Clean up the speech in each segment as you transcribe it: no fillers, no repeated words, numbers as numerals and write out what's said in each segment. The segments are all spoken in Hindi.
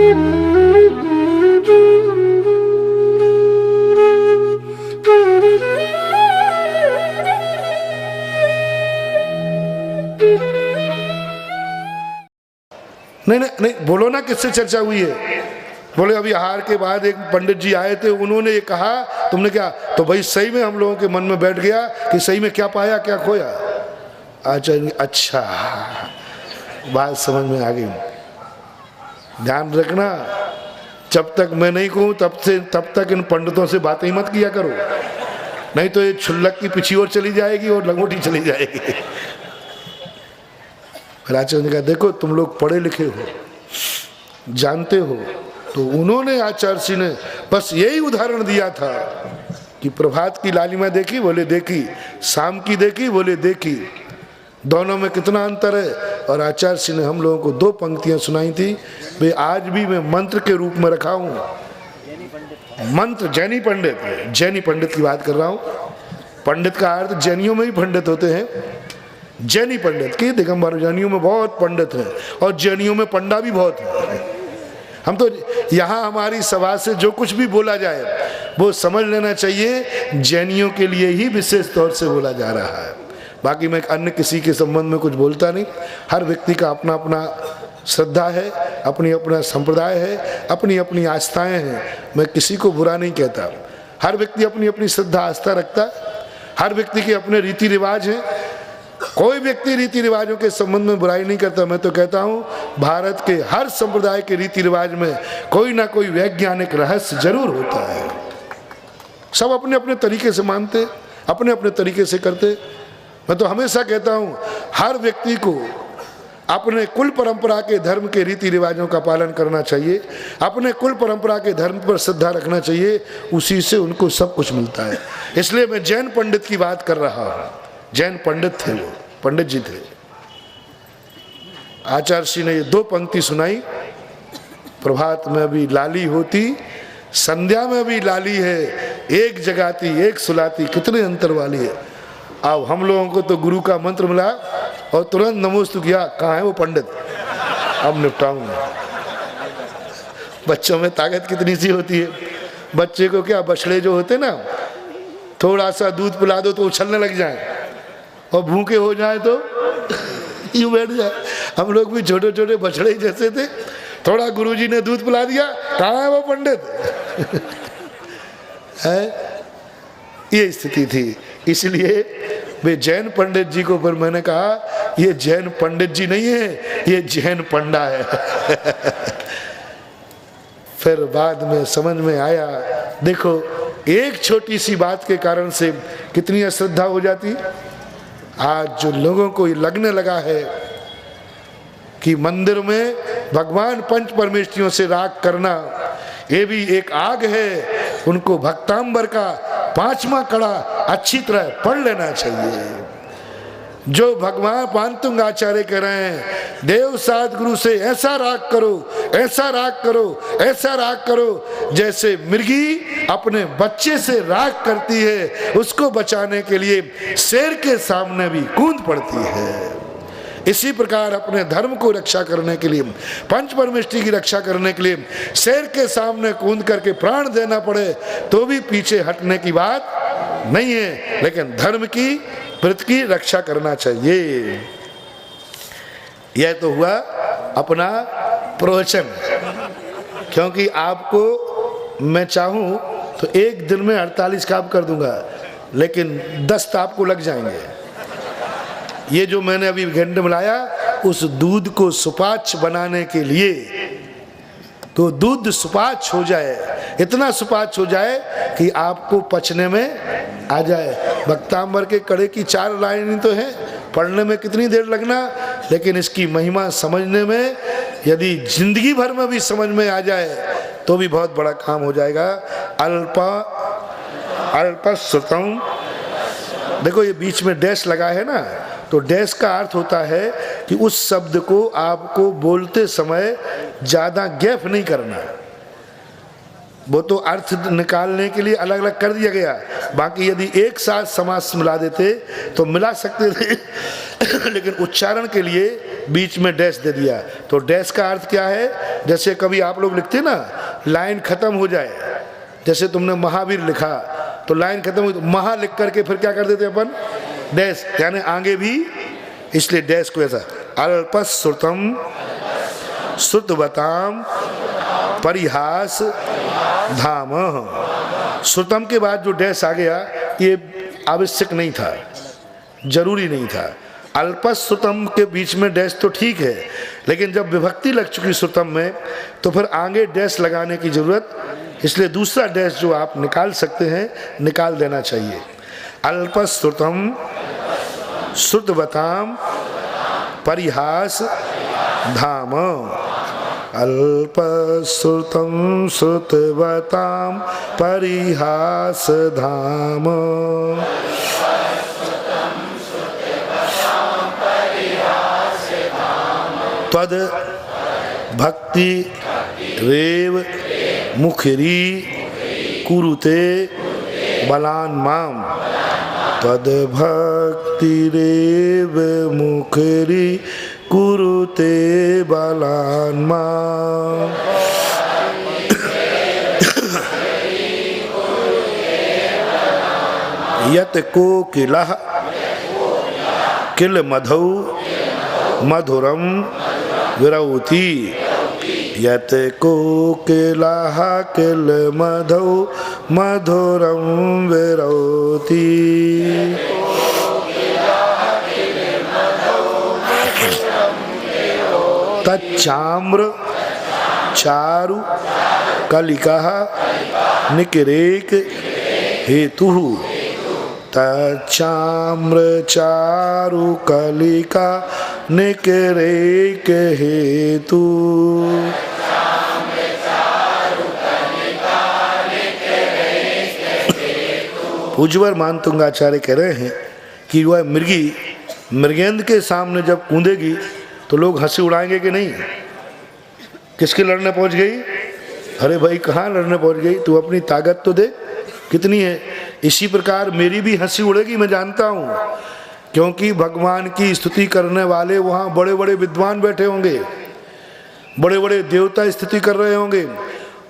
नहीं नहीं नहीं, बोलो ना किससे चर्चा हुई है? बोले अभी आहार के बाद एक पंडित जी आए थे, उन्होंने ये कहा, तुमने क्या? तो भाई सही में हम लोगों के मन में बैठ गया कि सही में क्या पाया क्या खोया। आचार्य अच्छा, बात समझ में आ गई। ध्यान रखना, जब तक मैं नहीं कहूँ तब तक इन पंडितों से बातें ही मत किया करो, नहीं तो ये छुल्लक की पीछी ओर चली जाएगी और लंगोटी चली जाएगी। आचार्य ने कहा देखो तुम लोग पढ़े लिखे हो, जानते हो, तो उन्होंने आचार्य जी ने बस यही उदाहरण दिया था कि प्रभात की लालिमा देखी? बोले देखी। शाम की देखी? बोले देखी। दोनों में कितना अंतर है? और आचार्य जी ने हम लोगों को 2 पंक्तियां सुनाई थी, वे आज भी मैं मंत्र के रूप में रखा हूँ। मंत्र जैनी पंडित, जैनी पंडित की बात कर रहा हूँ। पंडित का अर्थ जैनियों में ही पंडित होते हैं। जैनी पंडित की दिगंबर जैनियों में बहुत पंडित हैं और जैनियों में पंडा भी बहुत है। हम तो यहाँ हमारी सभा से जो कुछ भी बोला जाए वो समझ लेना चाहिए जैनियों के लिए ही विशेष तौर से बोला जा रहा है। बाकी मैं अन्य किसी के संबंध में कुछ बोलता नहीं। हर व्यक्ति का अपना अपना श्रद्धा है, अपनी अपना संप्रदाय है, अपनी अपनी आस्थाएं हैं। मैं किसी को बुरा नहीं कहता। हर व्यक्ति अपनी अपनी श्रद्धा आस्था रखता है। हर व्यक्ति के अपने रीति रिवाज हैं। कोई व्यक्ति रीति रिवाजों के संबंध में बुराई नहीं करता। मैं तो कहता हूँ भारत के हर संप्रदाय के रीति रिवाज में कोई ना कोई वैज्ञानिक रहस्य जरूर होता है। सब अपने अपने तरीके से मानते, अपने अपने तरीके से करते। मैं तो हमेशा कहता हूँ हर व्यक्ति को अपने कुल परंपरा के धर्म के रीति रिवाजों का पालन करना चाहिए, अपने कुल परंपरा के धर्म पर श्रद्धा रखना चाहिए, उसी से उनको सब कुछ मिलता है। इसलिए मैं जैन पंडित की बात कर रहा हूँ। जैन पंडित थे, वो पंडित जी थे। आचार्य श्री ने ये 2 पंक्ति सुनाई, प्रभात में भी लाली होती, संध्या में भी लाली है, एक जगाती एक सुलाती, कितने अंतर वाली है। अब हम लोगों को तो गुरु का मंत्र मिला और तुरंत नमोस्तु किया, कहाँ है वो पंडित, अब निपटाऊंगा। बच्चों में ताकत कितनी सी होती है। बच्चे को क्या, बछड़े जो होते ना, थोड़ा सा दूध पिला दो तो उछलने लग जाए, और भूखे हो जाए तो यूं बैठ जाए। हम लोग भी छोटे छोटे बछड़े जैसे थे। थोड़ा गुरुजी ने दूध पिला दिया, कहाँ है वो पंडित। है, ये स्थिति थी। इसलिए वे जैन पंडित जी को, पर मैंने कहा ये जैन पंडित जी नहीं है, ये जैन पंडा है। फिर बाद में समझ में आया, देखो एक छोटी सी बात के कारण से कितनी अश्रद्धा हो जाती। आज जो लोगों को ये लगने लगा है कि मंदिर में भगवान पंच परमेष्ठियों से राग करना ये भी एक आग है, उनको भक्तांबर का 5वां कड़ा अच्छी तरह पढ़ लेना चाहिए। जो भगवान पांतुंग आचार्य कह रहे हैं, देव साध गुरु से ऐसा राग करो, ऐसा राग करो, ऐसा राग करो, जैसे मिर्गी अपने बच्चे से राग करती है, उसको बचाने के लिए शेर के सामने भी कूद पड़ती है। इसी प्रकार अपने धर्म को रक्षा करने के लिए, पंच परमेष्ठि की रक्षा करने के लिए शेर के सामने कूद करके प्राण देना पड़े तो भी पीछे हटने की बात नहीं है, लेकिन धर्म की व्रत की रक्षा करना चाहिए। यह तो हुआ अपना प्रवचन। क्योंकि आपको मैं चाहूं तो एक दिन में 48 काम कर दूंगा, लेकिन 10 तो आपको लग जाएंगे। ये जो मैंने अभी घंटे मिलाया उस दूध को सुपाच्य बनाने के लिए, तो दूध सुपाच्य हो जाए, इतना सुपाच्य हो जाए कि आपको पचने में आ जाए। भक्तांबर के कड़े की 4 लाइन तो है, पढ़ने में कितनी देर लगना, लेकिन इसकी महिमा समझने में यदि जिंदगी भर में भी समझ में आ जाए तो भी बहुत बड़ा काम हो जाएगा। अल्प श्रुतम, देखो ये बीच में डैश लगा है ना, तो डैश का अर्थ होता है कि उस शब्द को आपको बोलते समय ज्यादा गैप नहीं करना। वो तो अर्थ निकालने के लिए अलग अलग कर दिया गया, बाकी यदि एक साथ समास मिला देते तो मिला सकते थे लेकिन उच्चारण के लिए बीच में डैश दे दिया। तो डैश का अर्थ क्या है? जैसे कभी आप लोग लिखते ना, लाइन खत्म हो जाए, जैसे तुमने महावीर लिखा तो लाइन खत्म हुई तो महा लिख करके फिर क्या कर देते अपन? डैश, यानी आगे भी, इसलिए डैश को ऐसा अल्पश्रुतम श्रुतवताम परिहास धाम। श्रुतम के बाद जो डैश आ गया ये आवश्यक नहीं था, जरूरी नहीं था। अल्पश्रुतम के बीच में डैश तो ठीक है, लेकिन जब विभक्ति लग चुकी श्रुतम में तो फिर आगे डैश लगाने की जरूरत, इसलिए दूसरा डैश जो आप निकाल सकते हैं निकाल देना चाहिए। अल्पश्रुतम श्रुतवताम परिहास धाम। अल्पश्रुतम श्रुतवताम परिहास धाम। त्वद भक्ति रेव मुखरी कुरुते बलान माम। त्वद भक्ति रेव मुखरी कुरुते बलान माम। यत कोकिलः किल मधौ मधुरम विरौति। यत कोकिलः किल मधौ मधुरम विरौति। तच्चाम्र चारु कलिकः निकरेक हेतुः। तच्चाम्र चारु कलिका निकरेक हेतु। पूज्यवर मानतुंगाचार्य कह रहे हैं कि वह मृगी मृगेंद्र के सामने जब कूदेगी तो लोग हंसी उड़ाएंगे कि नहीं? किसके लड़ने पहुंच गई? अरे भाई कहाँ लड़ने पहुंच गई? तू अपनी ताकत तो देख कितनी है। इसी प्रकार मेरी भी हंसी उड़ेगी, मैं जानता हूँ, क्योंकि भगवान की स्तुति करने वाले वहाँ बड़े बड़े विद्वान बैठे होंगे, बड़े बड़े देवता स्तुति कर रहे होंगे,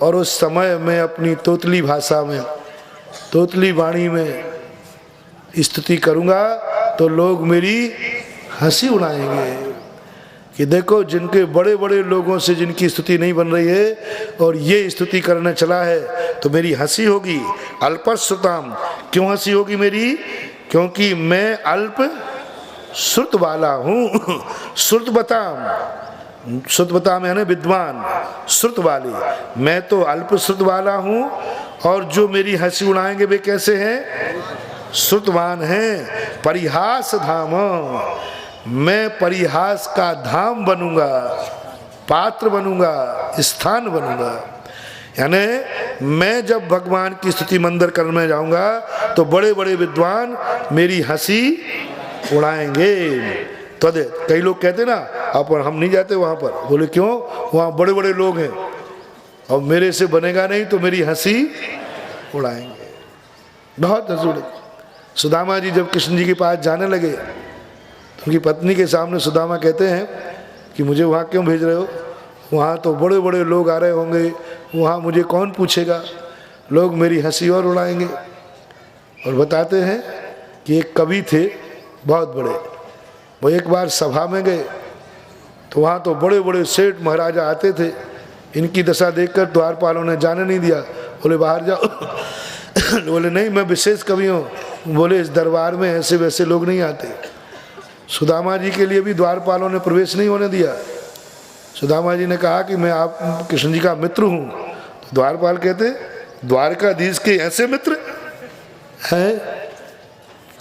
और उस समय मैं अपनी तोतली भाषा में, तोतली वाणी में स्तुति करूँगा तो लोग मेरी हंसी उड़ाएंगे कि देखो जिनके बड़े बड़े लोगों से जिनकी स्तुति नहीं बन रही है और ये स्तुति करने चला है तो मेरी हंसी होगी। अल्पश्रुताम, क्यों हंसी होगी मेरी? क्योंकि मैं अल्प श्रुत वाला हूँ। श्रुतवताम, श्रुतवताम यानी विद्वान, श्रुत वाली, मैं तो अल्प श्रुत वाला हूँ, और जो मेरी हंसी उड़ाएंगे वे कैसे हैं? श्रुतवान हैं। परिहास धाम, मैं परिहास का धाम बनूंगा, पात्र बनूंगा, स्थान बनूंगा। यानी मैं जब भगवान की स्तुति मंदिर करने जाऊंगा तो बड़े बड़े विद्वान मेरी हंसी उड़ाएंगे। तो कई लोग कहते ना अपन हम नहीं जाते वहां पर, बोले क्यों? वहां बड़े बड़े लोग हैं और मेरे से बनेगा नहीं तो मेरी हंसी उड़ाएंगे, बहुत हंसी उड़ेगी। सुदामा जी जब कृष्ण जी के पास जाने लगे तो उनकी पत्नी के सामने सुदामा कहते हैं कि मुझे वहाँ क्यों भेज रहे हो? वहाँ तो बड़े बड़े लोग आ रहे होंगे, वहाँ मुझे कौन पूछेगा, लोग मेरी हंसी और उड़ाएंगे। और बताते हैं कि एक कवि थे बहुत बड़े, वो एक बार सभा में गए तो वहाँ तो बड़े बड़े सेठ महाराजा आते थे। इनकी दशा देखकर द्वारपालों ने जाने नहीं दिया, बोले बाहर जाओ। बोले नहीं मैं विशेष कवि हूँ। बोले इस दरबार में ऐसे वैसे लोग नहीं आते। सुदामा जी के लिए भी द्वारपालों ने प्रवेश नहीं होने दिया। सुदामा जी ने कहा कि मैं आप कृष्ण जी का मित्र हूँ। तो द्वारपाल कहते द्वारकाधीश के ऐसे मित्र हैं?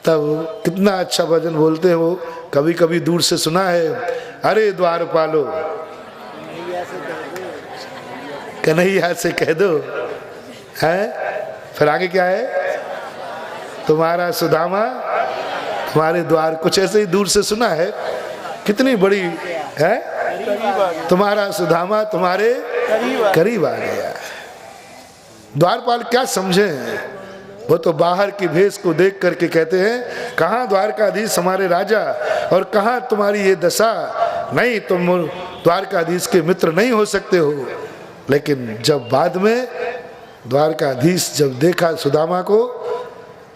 तब कितना अच्छा भजन बोलते हैं वो, कभी कभी दूर से सुना है, अरे द्वारपालो कन्हैया से कह दो है। फिर आगे क्या है? तुम्हारा सुदामा तुम्हारे द्वार, कुछ ऐसे ही दूर से सुना है, कितनी बड़ी है, तुम्हारा सुदामा तुम्हारे करीब आ गया। द्वारपाल क्या समझे हैं? वो तो बाहर की भेष को देख करके कहते हैं कहाँ द्वारकाधीश हमारे राजा और कहाँ तुम्हारी ये दशा, नहीं तुम द्वारकाधीश के मित्र नहीं हो सकते हो। लेकिन जब बाद में द्वारकाधीश जब देखा सुदामा को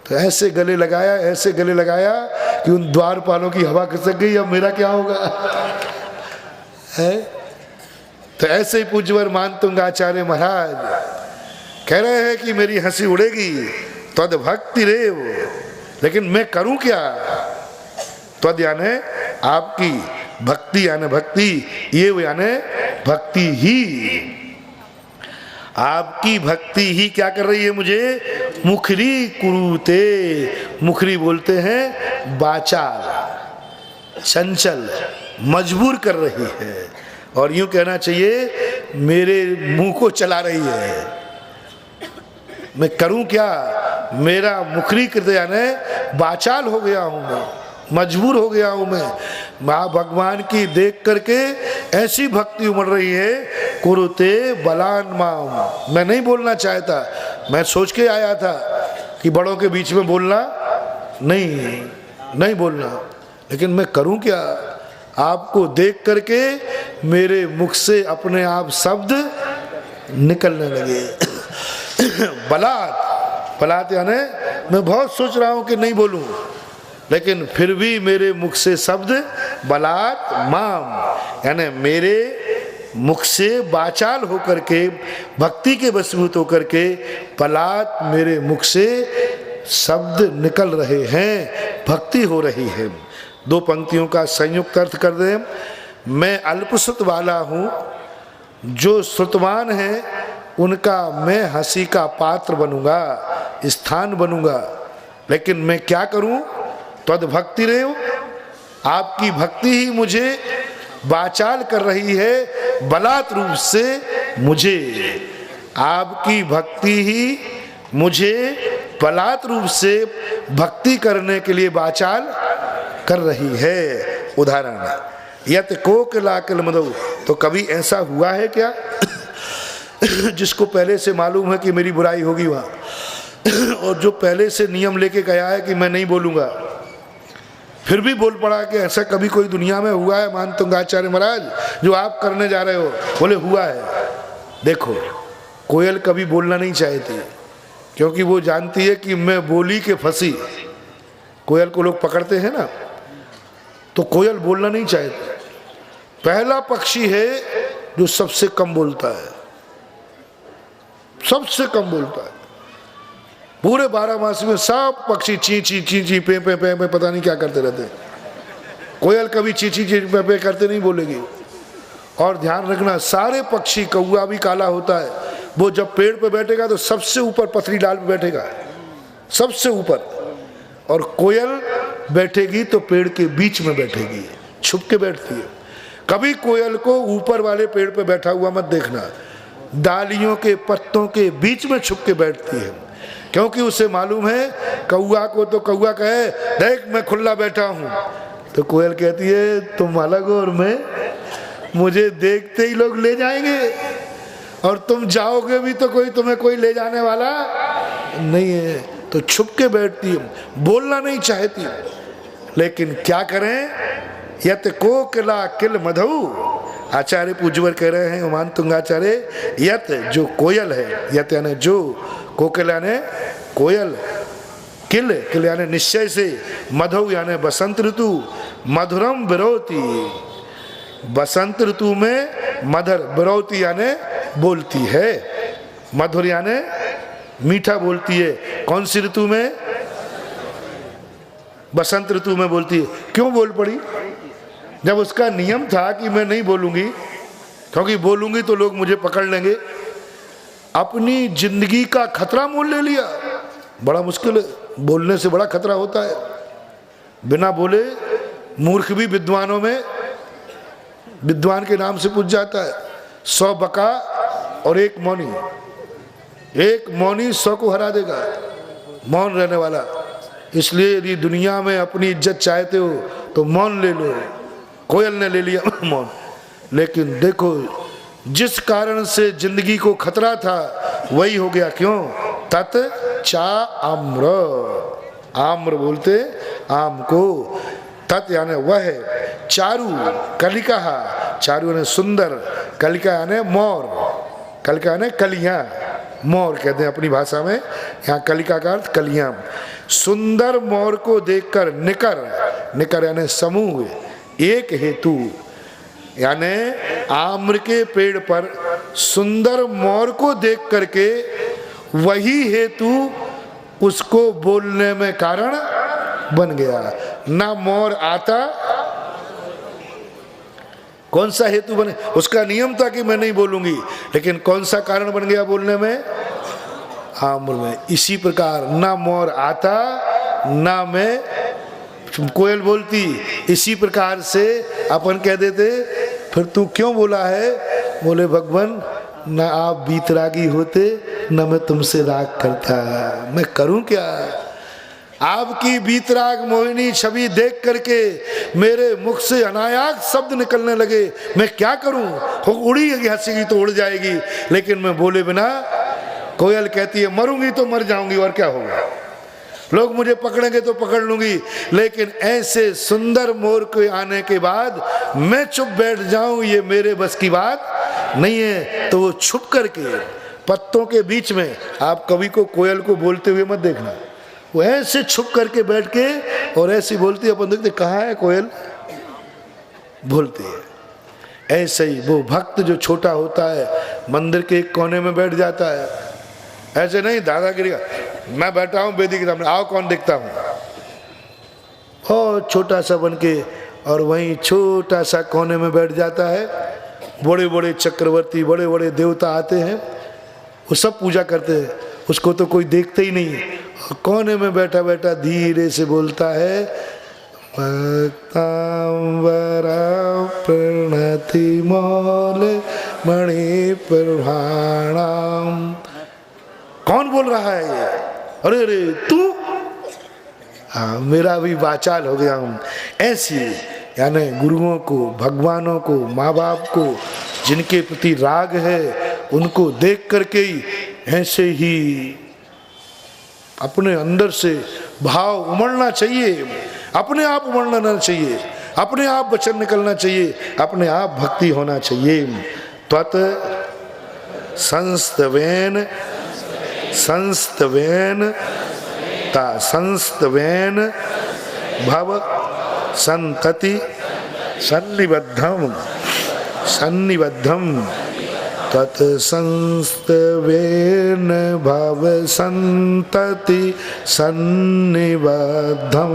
तो ऐसे गले लगाया, ऐसे गले लगाया कि उन द्वारपालों की हवा खिसक गई, अब मेरा क्या होगा है? तो ऐसे ही पूज्यवर मानतुंग आचार्य महाराज कह रहे हैं कि मेरी हंसी उड़ेगी तद भक्ति रेव, लेकिन मैं करूं क्या? तद यानी आपकी, भक्ति यानी भक्ति, ये यानी भक्ति ही, आपकी भक्ति ही क्या कर रही है मुझे? मुखरी कुरुते, मुखरी बोलते हैं बाचाल, चंचल, मजबूर कर रही है, और यूं कहना चाहिए मेरे मुंह को चला रही है। मैं करूं क्या? मेरा मुखरी कृत यानी बाचाल हो गया हूं मैं, मजबूर हो गया हूं मैं। माँ भगवान की देख करके ऐसी भक्ति उमड़ रही है, कुरुते बलान माम, मैं नहीं बोलना चाहता, मैं सोच के आया था कि बड़ों के बीच में बोलना नहीं बोलना, लेकिन मैं करूं क्या? आपको देख करके मेरे मुख से अपने आप शब्द निकलने लगे। बलात यानी मैं बहुत सोच रहा हूं कि नहीं बोलूं, लेकिन फिर भी मेरे मुख से शब्द बलात् माम, यानी मेरे मुख से बाचाल होकर के, भक्ति के वशीभूत होकर के बलात् मेरे मुख से शब्द निकल रहे हैं, भक्ति हो रही है। दो पंक्तियों का संयुक्त अर्थ कर दें, मैं अल्पश्रुत वाला हूँ, जो श्रुतवान है उनका मैं हंसी का पात्र बनूंगा, स्थान बनूंगा, लेकिन मैं क्या करूं? तद भक्ति रेव, आपकी भक्ति ही मुझे बाचाल कर रही है, बलात् रूप से मुझे, आपकी भक्ति ही मुझे बलात् रूप से भक्ति करने के लिए बाचाल कर रही है। उदाहरण यत कोकिलाकल मधु, तो कभी ऐसा हुआ है क्या जिसको पहले से मालूम है कि मेरी बुराई होगी वहाँ, और जो पहले से नियम लेके गया है कि मैं नहीं बोलूँगा, फिर भी बोल पड़ा? कि ऐसा कभी कोई दुनिया में हुआ है मानतुंग आचार्य महाराज जो आप करने जा रहे हो? बोले हुआ है। देखो, कोयल कभी बोलना नहीं चाहती, क्योंकि वो जानती है कि मैं बोली के फंसी। कोयल को लोग पकड़ते हैं ना, तो कोयल बोलना नहीं चाहती। पहला पक्षी है जो सबसे कम बोलता है, सबसे कम बोलता है। पूरे 12 मास में सब पक्षी ची ची ची ची पे पे पे पे पता नहीं क्या करते रहते हैं। कोयल कभी ची ची ची पे पे करते नहीं बोलेगी। और ध्यान रखना, सारे पक्षी, कौवा भी काला होता है, वो जब पेड़ पे बैठेगा तो सबसे ऊपर पथरी डाल पे बैठेगा, सबसे ऊपर, और कोयल बैठेगी तो पेड़ के बीच में बैठेगी, छुप के बैठती है। कभी कोयल को ऊपर वाले पेड़ पे बैठा हुआ मत देखना, डालियों के पत्तों के बीच में छुप के बैठती है, क्योंकि उसे मालूम है कौआ को, तो कौआ कहे देख मैं खुला बैठा हूँ, तो कोयल कहती है तुम अलग हो और मैं, मुझे देखते ही लोग ले जाएंगे, और तुम जाओगे भी तो तुम्हें कोई ले जाने वाला नहीं है, तो छुप के बैठती है, बोलना नहीं चाहती। लेकिन क्या करें? यत कोकिला किल मधु, आचार्य पूज्यवर कह रहे हैं मानतुंग आचार्य, यत जो कोयल है, यत यानी जो, कोकिल यानी कोयल, किल यानी निश्चय से, मधु यानी बसंत ऋतु, मधुरम विरोती, बसंत ऋतु में मधुर, विरोती यानी बोलती है, मधुर यानी मीठा बोलती है। कौन सी ऋतु में? बसंत ऋतु में बोलती है। क्यों बोल पड़ी? जब उसका नियम था कि मैं नहीं बोलूंगी, क्योंकि बोलूंगी तो लोग मुझे पकड़ लेंगे। अपनी जिंदगी का खतरा मोल ले लिया। बड़ा मुश्किल है, बोलने से बड़ा खतरा होता है। बिना बोले मूर्ख भी विद्वानों में, विद्वान के नाम से पूछ जाता है। 100 बका और एक मौनी, एक मौनी 100 को हरा देगा, मौन रहने वाला। इसलिए यदि दुनिया में अपनी इज्जत चाहते हो तो मौन ले लो। कोयल ने ले लिया मौन, लेकिन देखो जिस कारण से जिंदगी को खतरा था वही हो गया। क्यों? तत् चा आम्र, आम्र बोलते आम को, तत् यानी वह, चारु कलिका, चारु यानी सुंदर, कलिका यानी मोर, कलिका यानी कलियां, मोर कहते हैं अपनी भाषा में, यहाँ कलिका का अर्थ कलियां। सुंदर मोर को देखकर निकर, निकर यानी समूह, एक हेतु यानी आम्र के पेड़ पर सुंदर मोर को देख करके वही हेतु उसको बोलने में कारण बन गया। ना मोर आता, कौन सा हेतु बने? उसका नियम था कि मैं नहीं बोलूंगी, लेकिन कौन सा कारण बन गया बोलने में? आम्र में। इसी प्रकार ना मोर आता ना मैं कोयल बोलती, इसी प्रकार से अपन कह देते फिर तू क्यों बोला है? बोले भगवान ना आप बीतरागी होते ना मैं तुमसे राग करता, मैं करूं क्या? आपकी बीतराग मोहिनी छवि देख करके मेरे मुख से अनायास शब्द निकलने लगे, मैं क्या करूं? हो उड़ी हंसेगी तो उड़ जाएगी, लेकिन मैं बोले बिना। कोयल कहती है मरूंगी तो मर जाऊंगी और क्या होगा, लोग मुझे पकड़ेंगे तो पकड़ लूंगी, लेकिन ऐसे सुंदर मोर के आने के बाद मैं चुप बैठ जाऊं ये मेरे बस की बात नहीं है। तो वो छुप करके पत्तों के बीच में, आप कभी को कोयल को बोलते हुए मत देखना, वो ऐसे छुप करके बैठ के और ऐसे बोलती है, अपन देखते कहाँ है कोयल, बोलती है। ऐसे ही वो भक्त जो छोटा होता है मंदिर के एक कोने में बैठ जाता है, ऐसे नहीं दादागिरी, मैं बैठा हूं वेदी के सामने, आओ कौन देखता हूं, और छोटा सा बन के, और वहीं छोटा सा कोने में बैठ जाता है। बड़े बड़े चक्रवर्ती, बड़े बड़े देवता आते हैं, वो सब पूजा करते हैं, उसको तो कोई देखते ही नहीं। कोने में बैठा बैठा धीरे से बोलता है, प्रणति मौल मणि प्रभाणाम। कौन बोल रहा है ये? अरे अरे तू, हाँ मेरा भी वाचाल हो गया हूँ। ऐसी यानी गुरुओं को, भगवानों को, माँ बाप को जिनके प्रति राग है उनको देख करके ही ऐसे ही अपने अंदर से भाव उमड़ना चाहिए, अपने आप उमड़ना चाहिए, अपने आप वचन निकलना चाहिए, अपने आप भक्ति होना चाहिए। त्वत् संस्तवेन, संस्तवेन ता संस्तवेन भव संतति सन्निबद्धम, सन्निबद्धम तत् संस्तवेन भव संतति सन्निबद्धम।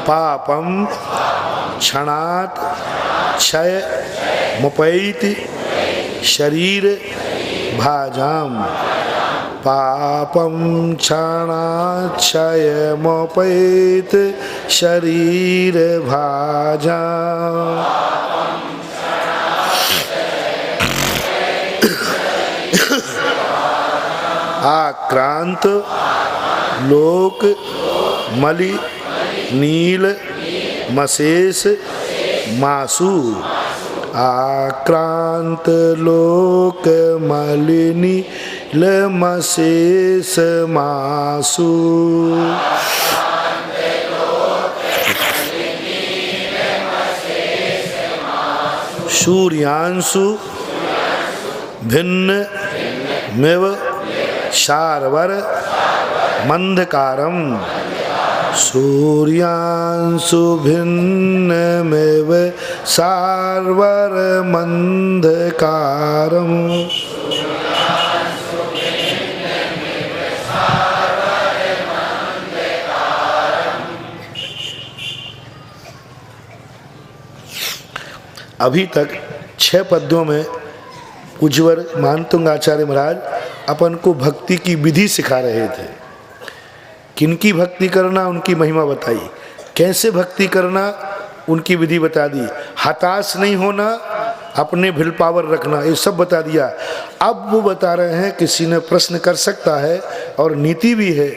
पापम क्षणात् क्षय मुपैति शरीर भाजाम, पापम क्षणात् क्षय मुपैति शरीर भाजाम। आक्रांत लोक मलि नील मशेष मासु, आक्रांत लोक मलिनी लमशेष मासु। सूर्यांशु भिन्न मेव शार्वर मंधकारम, सूर्यांशु भिन्नमेव सार्वर मंधकारम। अभी तक 6 पद्यों में पूज्यवर मानतुंग आचार्य महाराज अपन को भक्ति की विधि सिखा रहे थे। किनकी भक्ति करना उनकी महिमा बताई, कैसे भक्ति करना उनकी विधि बता दी, हताश नहीं होना, अपने विल पावर रखना, ये सब बता दिया। अब वो बता रहे हैं किसी ने प्रश्न कर सकता है और नीति भी है,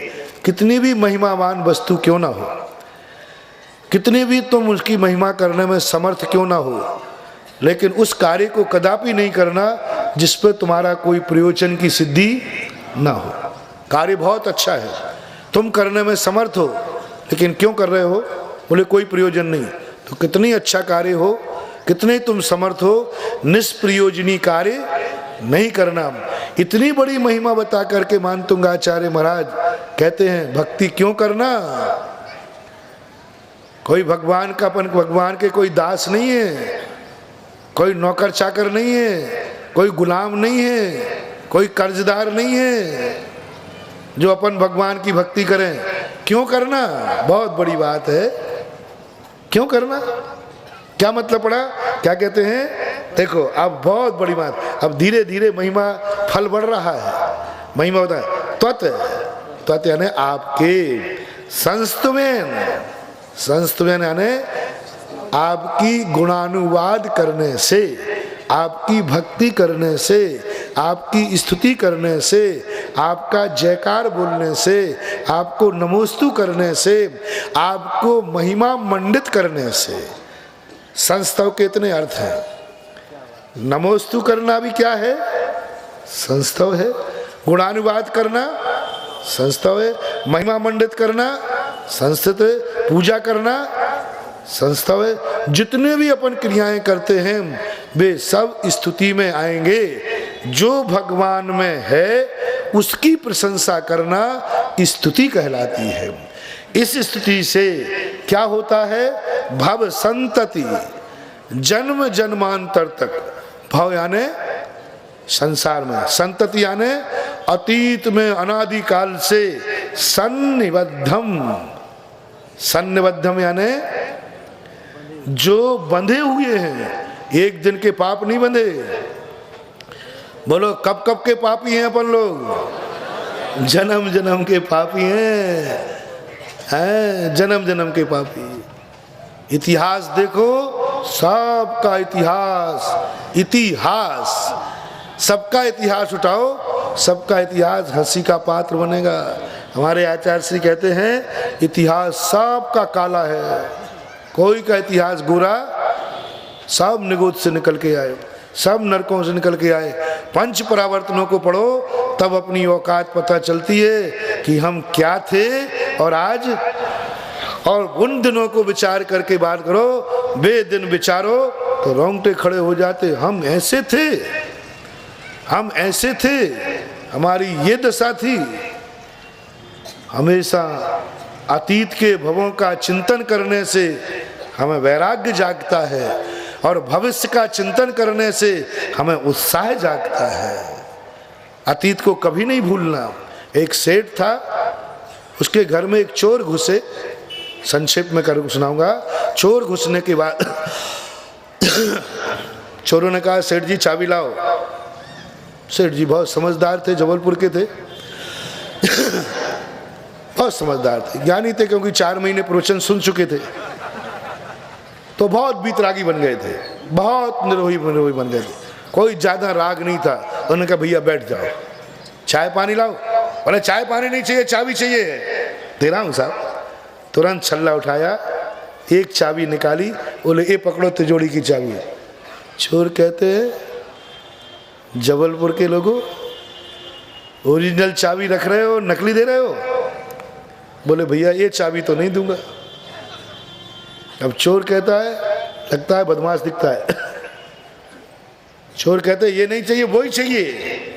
कितनी भी महिमावान वस्तु क्यों ना हो, कितने भी तुम उसकी महिमा करने में समर्थ क्यों ना हो, लेकिन उस कार्य को कदापि नहीं करना जिस पर तुम्हारा कोई प्रयोजन की सिद्धि ना हो। कार्य बहुत अच्छा है, तुम करने में समर्थ हो, लेकिन क्यों कर रहे हो? बोले कोई प्रयोजन नहीं। तो कितनी अच्छा कार्य हो, कितने तुम समर्थ हो, निष्प्रयोजनी कार्य नहीं करना। इतनी बड़ी महिमा बता करके मानतुंगाचार्य महाराज कहते हैं भक्ति क्यों करना? कोई भगवान का अपन भगवान के कोई दास नहीं है, कोई नौकर चाकर नहीं है, कोई गुलाम नहीं है, कोई कर्जदार नहीं है जो अपन भगवान की भक्ति करें। क्यों करना? बहुत बड़ी बात है। क्यों करना? क्या मतलब पड़ा? क्या कहते हैं? देखो अब बहुत बड़ी बात, अब धीरे धीरे महिमा फल बढ़ रहा है। महिमा होता है त्वत यानी आपके, संस्तुमेन यानी आपकी गुणानुवाद करने से, आपकी भक्ति करने से, आपकी स्तुति करने से, आपका जयकार बोलने से, आपको नमोस्तु करने से, आपको महिमा मंडित करने से। संस्तव के इतने अर्थ हैं। नमोस्तु करना भी क्या है? संस्तव है। गुणानुवाद करना संस्तव है। महिमा मंडित करना संस्तव है। पूजा करना संस्तव है। जितने भी अपन क्रियाएं करते हैं वे सब स्तुति में आएंगे। जो भगवान में है उसकी प्रशंसा करना स्तुति कहलाती है। इस स्तुति से क्या होता है? भव संतति, जन्म जन्मांतर तक। भव यानी संसार में, संतति यानी अतीत में अनादि काल से, सन्निबद्धम यानी जो बंधे हुए हैं, एक दिन के पाप नहीं बंधे। बोलो कब कब के पापी हैं अपन लोग? जन्म जन्म के पापी हैं, जन्म जन्म के पापी। इतिहास देखो, सबका इतिहास सबका इतिहास उठाओ, सबका इतिहास हंसी का पात्र बनेगा। हमारे आचार्य श्री कहते हैं इतिहास सबका काला है, कोई का इतिहास गोरा। सब निगोद से निकल के आए, सब नरकों से निकल के आए। पंच परावर्तनों को पढ़ो तब अपनी औकात पता चलती है कि हम क्या थे और आज। और उन दिनों को विचार करके बात करो, वे दिन विचारो तो रोंगटे खड़े हो जाते। हम ऐसे थे, हम ऐसे थे, हमारी ये दशा थी। हमेशा अतीत के भवों का चिंतन करने से हमें वैराग्य जागता है और भविष्य का चिंतन करने से हमें उत्साह जागता है। अतीत को कभी नहीं भूलना। एक सेठ था, उसके घर में एक चोर घुसे। संक्षेप में कर सुनाऊंगा। चोर घुसने के बाद चोरों ने कहा सेठ जी चाबी लाओ। सेठ जी बहुत समझदार थे, जबलपुर के थे, बहुत समझदार थे, ज्ञानी थे, क्योंकि 4 महीने प्रवचन सुन चुके थे, तो बहुत बीतरागी बन गए थे, बहुत निरोही बन गए थे। कोई ज्यादा राग नहीं था। उन्होंने कहा भैया बैठ जाओ, चाय पानी लाओ। बोले चाय पानी नहीं चाहिए, चाबी चाहिए। दे रहा हूँ साहब। तुरंत छल्ला उठाया, एक चाबी निकाली, बोले ये पकड़ो तिजोरी की चाबी। चोर कहते हैं जबलपुर के लोगों, ओरिजिनल चाबी रख रहे हो, नकली दे रहे हो? बोले भैया ये चाबी तो नहीं दूंगा। अब चोर कहता है, लगता है बदमाश दिखता है। चोर कहते हैं ये नहीं चाहिए, वही चाहिए।